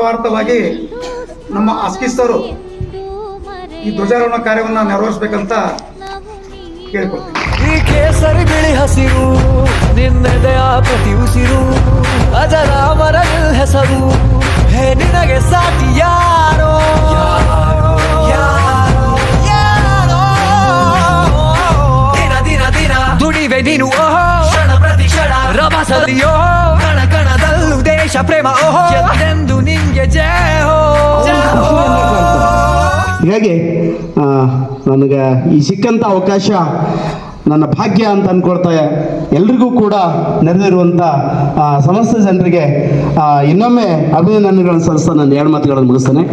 ಗೌರವಾರ್ಥವಾಗಿ ನಮ್ಮ ಅಸ್ಕಿಸ್ತರು ಈ ಧ್ವಜಾರೋಹಣ ಕಾರ್ಯವನ್ನು ನೆರವೇರಿಸಬೇಕಂತ ಕೇಳಿಕೊಳ್ತೀನಿ. ಈ ಕೇಸರಿ ಬಿಳಿ ಹಸಿರು ನಿನ್ನೆದೆಯ ಪ್ರತಿ ಉಸಿರು ಅಜರಾಮರ ಹೆಸರು ಹೇ ನಿನಗೆ ಸಾಟಿ ಯಾರೋ ದಿನ ದಿನ ದಿನ ದುಡಿವೆ ನೀನು ಓಹೋ ಕ್ಷಣ ಪ್ರತಿ ಕ್ಷಣ ರಭಸದಿಯೋ ಕಣ ಕಣದಲ್ಲೂ ದೇಶ ಪ್ರೇಮ ಓಹೋ ಎಂದೆಂದು ನಿಂಗೆ ಜಯ ಹೋ. ಹೀಗಾಗಿ ನನಗೆ ಈ ಸಿಕ್ಕಂಥ ಅವಕಾಶ ನನ್ನ ಭಾಗ್ಯ ಅಂತ ಅಂದ್ಕೊಳ್ತಾ ಎಲ್ರಿಗೂ ಕೂಡ ನೆರೆದಿರುವಂಥ ಸಮಸ್ತ ಜನರಿಗೆ ಇನ್ನೊಮ್ಮೆ ಅಭಿನಂದನೆಗಳನ್ನು ಸಲ್ಲಿಸ್ತಾ ನಾನು ಎರಡು ಮಾತುಗಳನ್ನು ಮುಗಿಸ್ತೇನೆ.